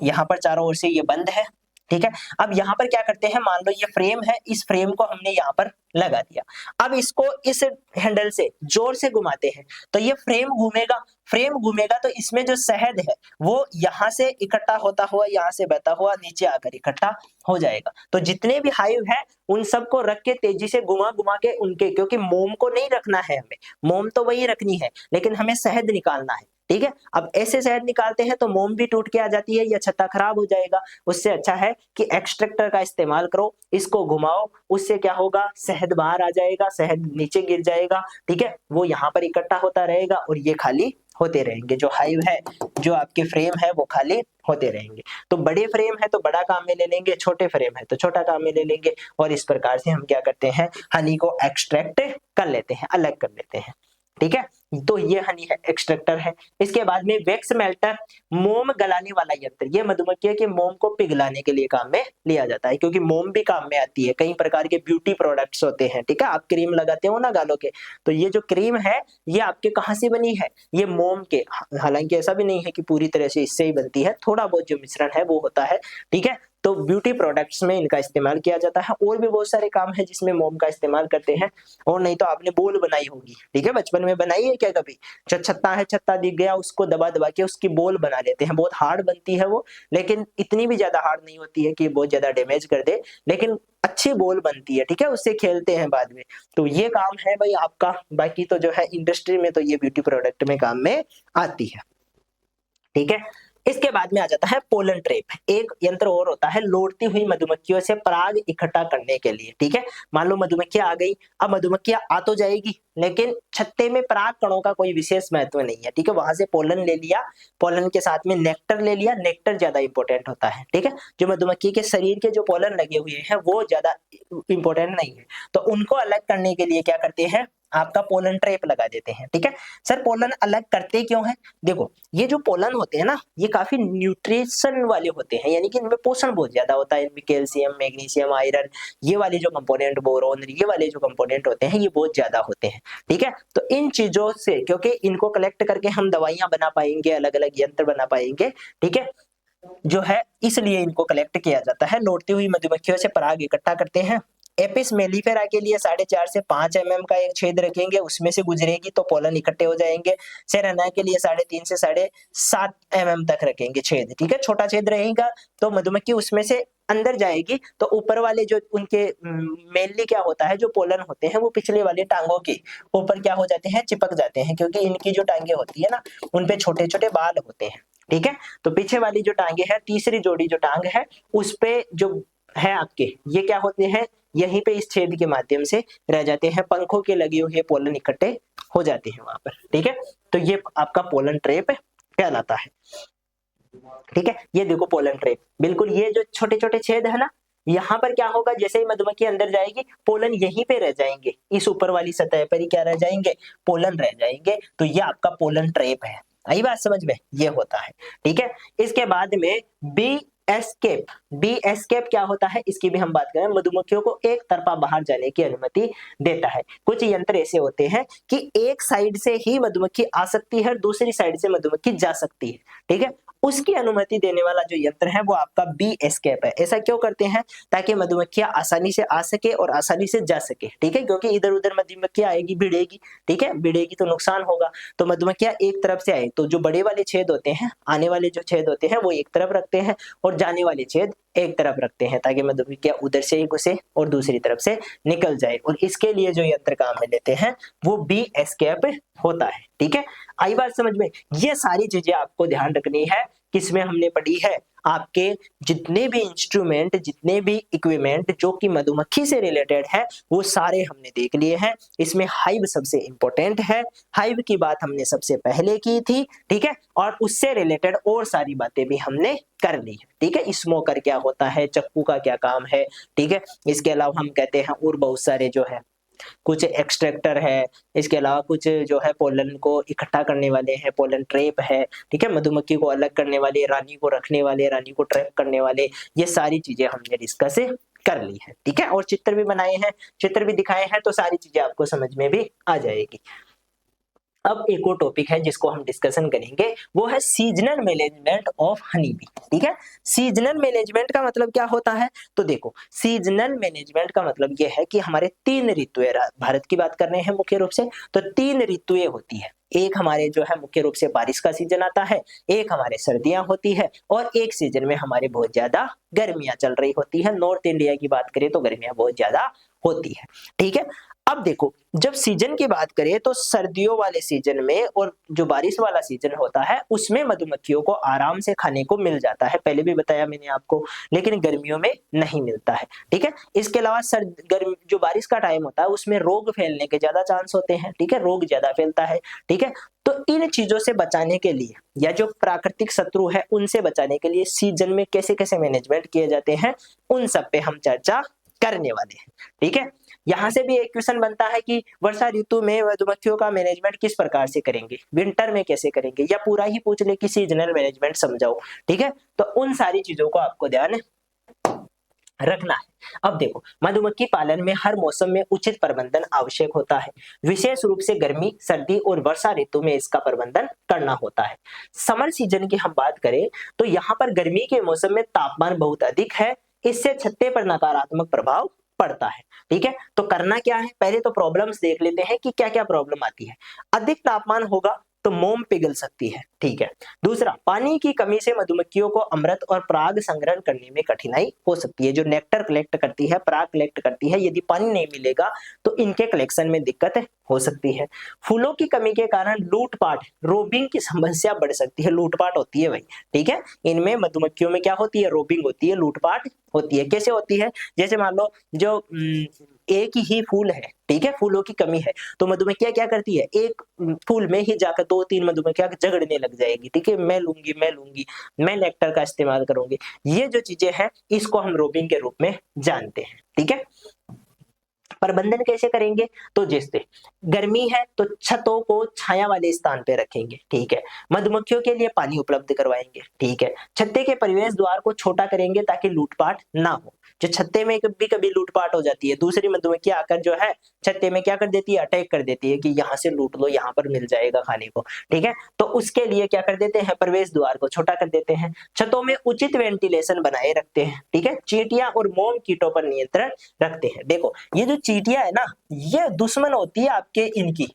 यहाँ पर चारों ओर से ये बंद है, ठीक है। अब यहाँ पर क्या करते हैं, मान लो ये फ्रेम है, इस फ्रेम को हमने यहाँ पर लगा दिया, अब इसको इस हैंडल से जोर से घुमाते हैं तो ये फ्रेम घूमेगा, फ्रेम घूमेगा तो इसमें जो शहद है वो यहाँ से इकट्ठा होता हुआ यहाँ से बहता हुआ नीचे आकर इकट्ठा हो जाएगा। तो जितने भी हाइव है उन सबको रख के तेजी से घुमा घुमा के उनके, क्योंकि मोम को नहीं रखना है हमें, मोम तो वही रखनी है लेकिन हमें शहद निकालना है, ठीक है। अब ऐसे शहद निकालते हैं तो मोम भी टूट के आ जाती है या छत्ता खराब हो जाएगा। उससे अच्छा है कि एक्सट्रैक्टर का इस्तेमाल करो, इसको घुमाओ, उससे क्या होगा, शहद बाहर आ जाएगा, शहद नीचे गिर जाएगा, ठीक है, वो यहाँ पर इकट्ठा होता रहेगा और ये खाली होते रहेंगे, जो हाइव है, जो आपके फ्रेम है वो खाली होते रहेंगे। तो बड़े फ्रेम है तो बड़ा काम में ले लेंगे, छोटे फ्रेम है तो छोटा काम में ले लेंगे, और इस प्रकार से हम क्या करते हैं, हनी को एक्सट्रैक्ट कर लेते हैं, अलग कर लेते हैं, ठीक है। तो ये हनी है, एक्सट्रैक्टर है। इसके बाद में वैक्स मेल्टर, मोम गलाने वाला यंत्र, ये मधुमक्खियों के मोम को पिघलाने के लिए काम में लिया जाता है, क्योंकि मोम भी काम में आती है, कई प्रकार के ब्यूटी प्रोडक्ट्स होते हैं, ठीक है, आप क्रीम लगाते हो ना गालों के, तो ये जो क्रीम है ये आपके कहाँ से बनी है, ये मोम के, हालांकि ऐसा भी नहीं है कि पूरी तरह से इससे ही बनती है, थोड़ा बहुत जो मिश्रण है वो होता है, ठीक है। तो ब्यूटी प्रोडक्ट्स में इनका इस्तेमाल किया जाता है, और भी बहुत सारे काम है जिसमें मोम का इस्तेमाल करते हैं। और नहीं तो आपने बोल बनाई होगी, ठीक है, बचपन में बनाई है क्या कभी, जो छत्ता है, छत्ता दिख गया उसको दबा दबा के उसकी बोल बना लेते हैं, बहुत हार्ड बनती है वो, लेकिन इतनी भी ज्यादा हार्ड नहीं होती है कि बहुत ज्यादा डैमेज कर दे, लेकिन अच्छी बोल बनती है, ठीक है, उससे खेलते हैं बाद में। तो ये काम है भाई आपका, बाकी तो जो है इंडस्ट्री में तो ये ब्यूटी प्रोडक्ट में काम में आती है, ठीक है। इसके बाद में आ जाता है पोलन ट्रैप, एक यंत्र और होता है लौटती हुई मधुमक्खियों से पराग इकट्ठा करने के लिए, ठीक है। मान लो मधुमक्खियां आ गई, अब मधुमक्खियां आ तो जाएगी लेकिन छत्ते में पराग कणों का कोई विशेष महत्व नहीं है, ठीक है, वहां से पोलन ले लिया, पोलन के साथ में नेक्टर ले लिया, नेक्टर ज्यादा इंपॉर्टेंट होता है, ठीक है। जो मधुमक्खी के शरीर के जो पोलन लगे हुए हैं वो ज्यादा इंपॉर्टेंट नहीं है, तो उनको अलग करने के लिए क्या करते हैं, आपका पोलन ट्रैप लगा देते हैं। ठीक है सर, पोलन अलग करते क्यों है? देखो ये जो पोलन होते हैं ना, ये काफी न्यूट्रिशन वाले होते हैं, यानी कि इनमें पोषण बहुत ज्यादा होता है। इनमें कैल्शियम, मैग्नीशियम, आयरन, ये वाले जो कंपोनेंट, बोरोन, ये वाले जो कंपोनेंट होते हैं ये बहुत ज्यादा होते हैं। ठीक है, तो इन चीजों से, क्योंकि इनको कलेक्ट करके हम दवाइयां बना पाएंगे, अलग अलग यंत्र बना पाएंगे, ठीक है, जो है इसलिए इनको कलेक्ट किया जाता है। लौटती हुई मधुमक्खियों से पराग इकट्ठा करते हैं। एपिस मेलिफेरा के लिए 4.5 से 5 mm का एक छेद रखेंगे, उसमें से गुजरेगी तो पोलन इकट्ठे हो जाएंगे। सेरेना के लिए 3.5 से 7.5 mm तक रखेंगे छेद। ठीक है, छोटा छेद रहेगा तो मधुमक्खी उसमें से अंदर जाएगी, तो ऊपर वाले जो उनके मेनली क्या होता है, जो पोलन होते हैं वो पिछले वाले टांगों के ऊपर क्या हो जाते हैं, चिपक जाते हैं, क्योंकि इनकी जो टांगे होती है ना, उनपे छोटे छोटे बाल होते हैं। ठीक है, तो पीछे वाली जो टांगे है, तीसरी जोड़ी जो टांग है, उस पे जो है आपके, ये क्या होते हैं, यहीं पे इस छेद के माध्यम से रह जाते हैं, पंखों के लगे हुए पोलन इकट्ठे हो जाते हैं वहां पर। ठीक है, तो ये आपका पोलन ट्रैप कहलाता है। ठीक है, ये देखो पोलन ट्रैप, बिल्कुल ये जो छोटे छोटे छेद है ना, यहाँ पर क्या होगा, जैसे ही मधुमक्खी अंदर जाएगी, पोलन यहीं पे रह जाएंगे, इस ऊपर वाली सतह पर ही क्या रह जाएंगे, पोलन रह जाएंगे। तो ये आपका पोलन ट्रैप है। आई बात समझ में, ये होता है। ठीक है, इसके बाद में बी एस्केप। बी एस्केप क्या होता है, इसकी भी हम बात करें। मधुमक्खियों को एक तरफा बाहर जाने की अनुमति देता है। कुछ यंत्र ऐसे होते हैं कि एक साइड से ही मधुमक्खी आ सकती है, दूसरी साइड से मधुमक्खी जा सकती है। ठीक है, उसकी अनुमति देने वाला जो यंत्र है वो आपका बी एस्केप है। ऐसा क्यों करते हैं, ताकि मधुमक्खियां आसानी से आ सके और आसानी से जा सके। ठीक है, क्योंकि इधर उधर मधुमक्खियां आएगी, भिड़ेगी। ठीक है, भिड़ेगी तो नुकसान होगा, तो मधुमक्खियां एक तरफ से आए तो जो बड़े वाले छेद होते हैं, आने वाले जो छेद होते हैं वो एक तरफ रखते हैं, और जाने वाले छेद एक तरफ रखते हैं, ताकि मधुमक्खियां उधर से ही घुसे और दूसरी तरफ से निकल जाए। और इसके लिए जो यंत्र काम में लेते हैं वो बी एस्केप होता है। ठीक है, आई बात समझ में। ये सारी चीजें आपको ध्यान रखनी है, किसमें हमने पढ़ी है, आपके जितने भी इंस्ट्रूमेंट, जितने भी इक्विपमेंट जो कि मधुमक्खी से रिलेटेड है, वो सारे हमने देख लिए हैं। इसमें हाइव सबसे इंपॉर्टेंट है, हाइव की बात हमने सबसे पहले की थी। ठीक है, और उससे रिलेटेड और सारी बातें भी हमने कर ली है। ठीक है, स्मोकर क्या होता है, चक्कू का क्या काम है। ठीक है, इसके अलावा हम कहते हैं और बहुत सारे जो है, कुछ एक्सट्रैक्टर है, इसके अलावा कुछ जो है पोलन को इकट्ठा करने वाले हैं, पोलन ट्रैप है। ठीक है, मधुमक्खी को अलग करने वाले, रानी को रखने वाले, रानी को ट्रैप करने वाले, ये सारी चीजें हमने डिस्कस कर ली है। ठीक है, और चित्र भी बनाए हैं, चित्र भी दिखाए हैं, तो सारी चीजें आपको समझ में भी आ जाएगी। अब एक और टॉपिक है जिसको हम डिस्कशन करेंगे, वो है seasonal management of honey bee. ठीक है, सीजनल मैनेजमेंट का मतलब क्या होता है, तो देखो सीजनल मैनेजमेंट का मतलब ये है कि हमारे 3 ऋतुएं, भारत की बात कर रहे हैं मुख्य रूप से, तो 3 ऋतुएं होती है। एक हमारे जो है मुख्य रूप से बारिश का सीजन आता है, एक हमारे सर्दियां होती है, और एक सीजन में हमारे बहुत ज्यादा गर्मियां चल रही होती है। नॉर्थ इंडिया की बात करें तो गर्मियां बहुत ज्यादा होती है। ठीक है, अब देखो जब सीजन की बात करें तो सर्दियों वाले सीजन में और जो बारिश वाला सीजन होता है उसमें मधुमक्खियों को आराम से खाने को मिल जाता है, पहले भी बताया मैंने आपको, लेकिन गर्मियों में नहीं मिलता है। ठीक है, इसके अलावा जो बारिश का टाइम होता है उसमें रोग फैलने के ज्यादा चांस होते हैं। ठीक है, रोग ज्यादा फैलता है। ठीक है, तो इन चीजों से बचाने के लिए, या जो प्राकृतिक शत्रु है उनसे बचाने के लिए सीजन में कैसे कैसे मैनेजमेंट किए जाते हैं, उन सब पे हम चर्चा करने वाले हैं। ठीक है, यहां से भी एक क्वेश्चन बनता है कि वर्षा ऋतु में मधुमक्खियों का मैनेजमेंट किस प्रकार से करेंगे, विंटर में कैसे करेंगे, या पूरा ही पूछ ले कि सीजनल मैनेजमेंट समझाओ। ठीक है, तो उन सारी चीजों को आपको ध्यान रखना है। अब देखो मधुमक्खी पालन में हर मौसम में उचित प्रबंधन आवश्यक होता है, विशेष रूप से गर्मी, सर्दी और वर्षा ऋतु में इसका प्रबंधन करना होता है। समर सीजन की हम बात करें तो यहाँ पर गर्मी के मौसम में तापमान बहुत अधिक है, इससे छत्ते पर नकारात्मक प्रभाव पड़ता है। ठीक है, तो करना क्या है, पहले तो प्रॉब्लम्स देख लेते हैं कि क्या क्या प्रॉब्लम आती है। अधिक तापमान होगा तो मोम पिघल सकती है। ठीक है, दूसरा पानी की कमी से मधुमक्खियों को अमृत और पराग संग्रहण करने में कठिनाई हो सकती है। जो नेक्टर कलेक्ट करती है, पराग कलेक्ट करती है, यदि पानी नहीं मिलेगा तो इनके कलेक्शन में दिक्कत हो सकती है। फूलों की कमी के कारण लूटपाट, रोबिंग की समस्या बढ़ सकती है। लूटपाट होती है भाई। ठीक है, इनमें मधुमक्खियों में क्या होती है, रोबिंग होती है, लूटपाट होती है। कैसे होती है, जैसे मान लो जो एक ही फूल है, ठीक है, फूलों की कमी है, तो मधुमक्खियां क्या करती है, एक फूल में ही जाकर 2-3 मधुमक्खियां झगड़ने लग जाएगी। ठीक है, मैं लूंगी, मैं लूंगी, मैं नेक्टर का इस्तेमाल करूंगी। ये जो चीजें हैं इसको हम रोबिंग के रूप में जानते हैं। ठीक है, प्रबंधन कैसे करेंगे? तो जैसे गर्मी है तो छतों को छाया वाले स्थान पे रखेंगे, ठीक है। मधुमक्खियों के लिए पानी उपलब्ध करवाएंगे, ठीक है। छत्ते के प्रवेश द्वार को छोटा करेंगे ताकि लूटपाट ना हो। जो छत्ते में कभी कभी लूटपाट हो जाती है, दूसरी मधुमक्खी आकर जो है छत्ते में क्या कर देती है, अटैक कर देती है कि यहाँ से लूट लो, यहाँ पर मिल जाएगा खाने को, ठीक है। तो उसके लिए क्या कर देते हैं, प्रवेश द्वार को छोटा कर देते हैं। छतों में उचित वेंटिलेशन बनाए रखते हैं, ठीक है। चींटियां और मोम कीटों पर नियंत्रण रखते हैं। देखो ये जो चींटियां है ना, ये दुश्मन होती है आपके इनकी,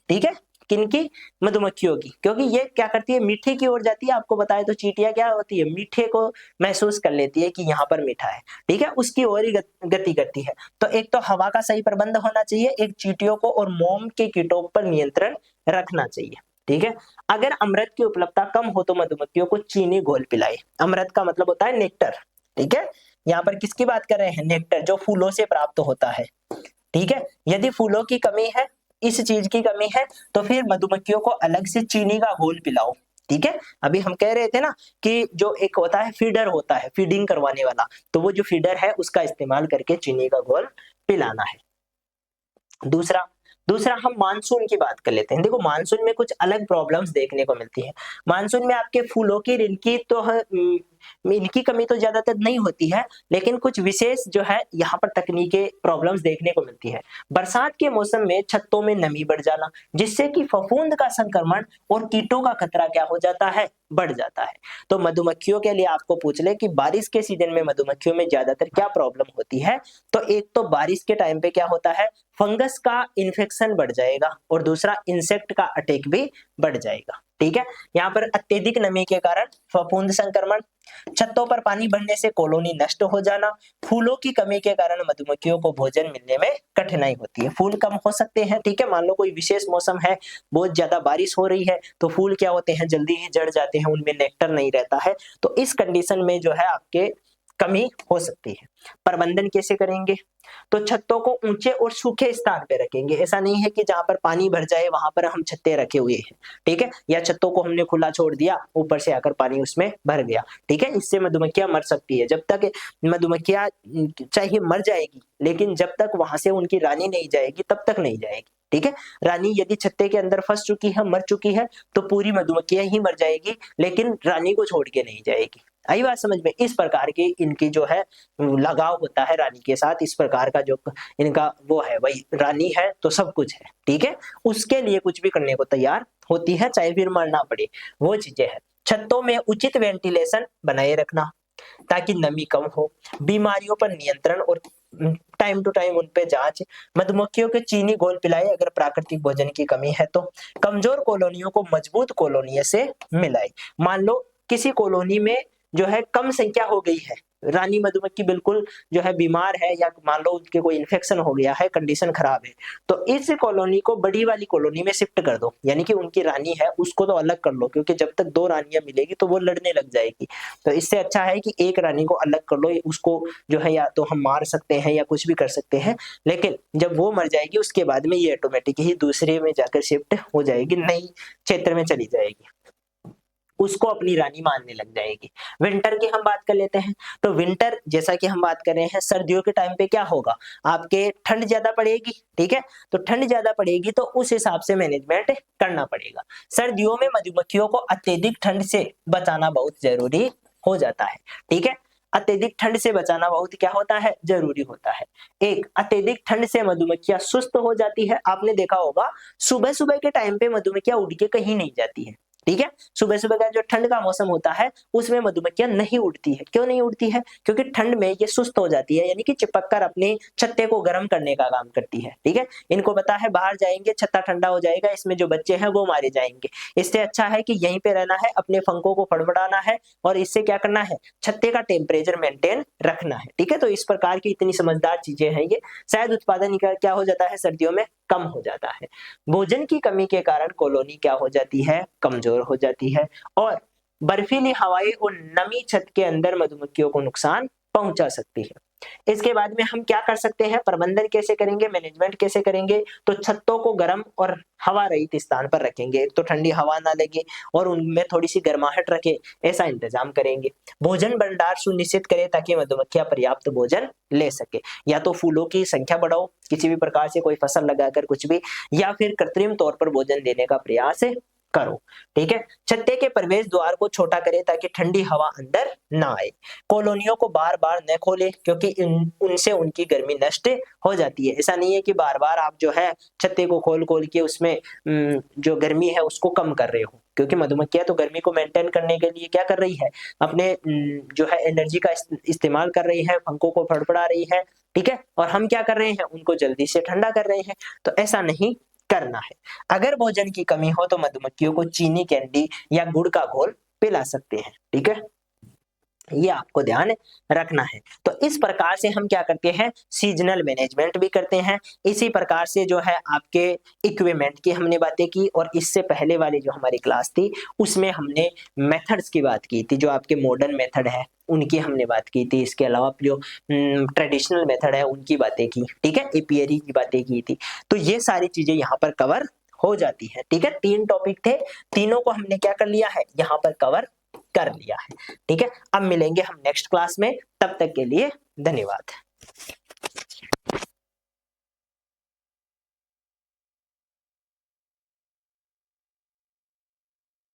ठीक है, किनकी? मधुमक्खियों की, क्योंकि ये क्या करती है, मीठे की ओर जाती है। आपको बताए तो चींटियां क्या होती है, मीठे को महसूस कर लेती है कि यहाँ पर मीठा है, ठीक है, उसकी ओर ही गति करती है। तो एक तो हवा का सही प्रबंध होना चाहिए, एक चींटियों को और मोम के कीटों पर नियंत्रण रखना चाहिए, ठीक है। अगर अमृत की उपलब्धता कम हो तो मधुमक्खियों को चीनी घोल पिलाए। अमृत का मतलब होता है नेक्टर, ठीक है। यहाँ पर किसकी बात कर रहे हैं, नेक्टर, जो फूलों से प्राप्त होता है, ठीक है। यदि फूलों की कमी है, इस चीज की कमी है, तो फिर मधुमक्खियों को अलग से चीनी का घोल पिलाओ, ठीक है। अभी हम कह रहे थे ना कि जो एक होता है फीडर, होता है फीडिंग करवाने वाला, तो वो जो फीडर है उसका इस्तेमाल करके चीनी का घोल पिलाना है। दूसरा दूसरा हम मानसून की बात कर लेते हैं। देखो मानसून में कुछ अलग प्रॉब्लम्स देखने को मिलती है। मानसून में आपके फूलों की इनकी तो इनकी कमी तो ज्यादातर नहीं होती है, लेकिन कुछ विशेष जो है यहाँ पर तकनीकी प्रॉब्लम्स देखने को मिलती है। बरसात के मौसम में छत्तों में नमी बढ़ जाना, जिससे कि फफूंद का संक्रमण और कीटों का खतरा क्या हो जाता है, बढ़ जाता है। तो मधुमक्खियों के लिए आपको पूछ ले कि बारिश के सीजन में मधुमक्खियों में ज्यादातर क्या प्रॉब्लम होती है, तो एक तो बारिश के टाइम पे क्या होता है, फंगस का इन्फेक्शन बढ़ जाएगा, और दूसरा इंसेक्ट का अटैक भी बढ़ जाएगा, ठीक है। यहाँ पर अत्यधिक नमी के कारण फफूंद संक्रमण, छत्तों पर पानी भरने से कॉलोनी नष्ट हो जाना, फूलों की कमी के कारण मधुमक्खियों को भोजन मिलने में कठिनाई होती है। फूल कम हो सकते हैं, ठीक है। मान लो कोई विशेष मौसम है, बहुत ज्यादा बारिश हो रही है, तो फूल क्या होते हैं, जल्दी ही जड़ जाते हैं, उनमें नेक्टर नहीं रहता है। तो इस कंडीशन में जो है आपके कमी हो सकती है। प्रबंधन कैसे करेंगे, तो छत्तों को ऊंचे और सूखे स्थान पे रखेंगे। ऐसा नहीं है कि जहां पर पानी भर जाए वहां पर हम छत्ते रखे हुए हैं, ठीक है, या छत्तों को हमने खुला छोड़ दिया, ऊपर से आकर पानी उसमें भर गया, ठीक है। इससे मधुमक्खियां मर सकती है। जब तक मधुमक्खियां चाहे मर जाएगी, लेकिन जब तक वहां से उनकी रानी नहीं जाएगी तब तक नहीं जाएगी, ठीक है। रानी यदि छत्ते के अंदर फंस चुकी है, मर चुकी है, तो पूरी मधुमक्खियां ही मर जाएगी, लेकिन रानी को छोड़ के नहीं जाएगी। आई बात समझ में? इस प्रकार की इनकी जो है लगाव होता है रानी के साथ। इस प्रकार का जो इनका वो है, वही रानी है तो सब कुछ है, ठीक है। उसके लिए कुछ भी करने को तैयार होती है, चाहे फिर मरना पड़े, वो चीजें हैं। छत्तों में उचित वेंटिलेशन बनाए रखना ताकि नमी कम हो, बीमारियों पर नियंत्रण और टाइम टू टाइम उन पे जांच, मधुमक्खियों के चीनी घोल पिलाए अगर प्राकृतिक भोजन की कमी है तो, कमजोर कॉलोनियों को मजबूत कॉलोनियों से मिलाए। मान लो किसी कॉलोनी में जो है कम संख्या हो गई है, रानी मधुमक्खी बिल्कुल जो है बीमार है, या मान लो उनके कोई इन्फेक्शन हो गया है, कंडीशन खराब है, तो इस कॉलोनी को बड़ी वाली कॉलोनी में शिफ्ट कर दो। यानी कि उनकी रानी है उसको तो अलग कर लो, क्योंकि जब तक दो रानियां मिलेगी तो वो लड़ने लग जाएगी। तो इससे अच्छा है कि एक रानी को अलग कर लो, उसको जो है या तो हम मार सकते हैं या कुछ भी कर सकते हैं, लेकिन जब वो मर जाएगी उसके बाद में ये ऑटोमेटिक ही दूसरे में जाकर शिफ्ट हो जाएगी, नई क्षेत्र में चली जाएगी, उसको अपनी रानी मानने लग जाएगी। विंटर की हम बात कर लेते हैं। तो विंटर जैसा कि हम बात कर रहे हैं, सर्दियों के टाइम पे क्या होगा, आपके ठंड ज्यादा पड़ेगी, ठीक है। तो ठंड ज्यादा पड़ेगी तो उस हिसाब से मैनेजमेंट करना पड़ेगा। सर्दियों में मधुमक्खियों को अत्यधिक ठंड से बचाना बहुत जरूरी हो जाता है, ठीक है। अत्यधिक ठंड से बचाना बहुत क्या होता है, जरूरी होता है। एक, अत्यधिक ठंड से मधुमक्खियां सुस्त हो जाती है। आपने देखा होगा सुबह सुबह के टाइम पे मधुमक्खियां उड़ के कहीं नहीं जाती है, ठीक है। सुबह सुबह का जो ठंड का मौसम होता है उसमें मधुमक्खियां नहीं उड़ती है। क्यों नहीं उड़ती है, क्योंकि ठंड में ये सुस्त हो जाती है, यानी कि चिपक कर अपने छत्ते को गर्म करने का काम करती है, ठीक है। इनको पता है बाहर जाएंगे छत्ता ठंडा हो जाएगा, इसमें जो बच्चे हैं वो मारे जाएंगे। इससे अच्छा है कि यहीं पे रहना है, अपने पंखों को फड़फड़ाना है, और इससे क्या करना है, छत्ते का टेम्परेचर मेंटेन रखना है, ठीक है। तो इस प्रकार की इतनी समझदार चीजें हैं ये। शायद उत्पादन क्या हो जाता है सर्दियों में, कम हो जाता है। भोजन की कमी के कारण कॉलोनी क्या हो जाती है, कमजोर हो जाती है, और बर्फीली हवाएं और नमी छत के अंदर मधुमक्खियों को नुकसान पहुंचा सकती है। इसके बाद में हम क्या कर सकते हैं, प्रबंधन कैसे करेंगे, मैनेजमेंट कैसे करेंगे, तो छतों को गर्म और हवा रहित स्थान पर रखेंगे, तो ठंडी हवा ना लगे और उनमें थोड़ी सी गर्माहट रखे, ऐसा इंतजाम करेंगे। भोजन भंडार सुनिश्चित करें ताकि मधुमक्खियां पर्याप्त भोजन ले सके, या तो फूलों की संख्या बढ़ाओ किसी भी प्रकार से, कोई फसल लगाकर कुछ भी, या फिर कृत्रिम तौर पर भोजन देने का प्रयास करो। ठीक है, छत्ते के प्रवेश द्वार को छोटा करें ताकि ठंडी हवा अंदर ना आए। कॉलोनियों को बार बार न खोले क्योंकि उनसे उनकी गर्मी नष्ट हो जाती है। ऐसा नहीं है कि बार बार आप जो है छत्ते को खोल खोल के उसमें जो गर्मी है उसको कम कर रहे हो, क्योंकि मधुमक्खियां तो गर्मी को मेंटेन करने के लिए क्या कर रही है, अपने जो है एनर्जी का इस्तेमाल कर रही है, पंखों को फड़फड़ा रही है। ठीक है, और हम क्या कर रहे हैं, उनको जल्दी से ठंडा कर रहे हैं, तो ऐसा नहीं करना है। अगर भोजन की कमी हो तो मधुमक्खियों को चीनी कैंडी या गुड़ का घोल पिला सकते हैं। ठीक है, ये आपको ध्यान रखना है। तो इस प्रकार से हम क्या करते हैं, सीजनल मैनेजमेंट भी करते हैं। इसी प्रकार से जो है आपके इक्विपमेंट की हमने बातें की, और इससे पहले वाली जो हमारी क्लास थी उसमें हमने मेथड्स की बात की थी, जो आपके मॉडर्न मेथड है उनकी हमने बात की थी। इसके अलावा जो ट्रेडिशनल मेथड है उनकी बातें की। ठीक है, एपियरी की बातें की थी। तो ये सारी चीजें यहाँ पर कवर हो जाती है। ठीक है, 3 टॉपिक थे, तीनों को हमने क्या कर लिया है, यहाँ पर कवर कर लिया है। ठीक है, अब मिलेंगे हम नेक्स्ट क्लास में, तब तक के लिए धन्यवाद।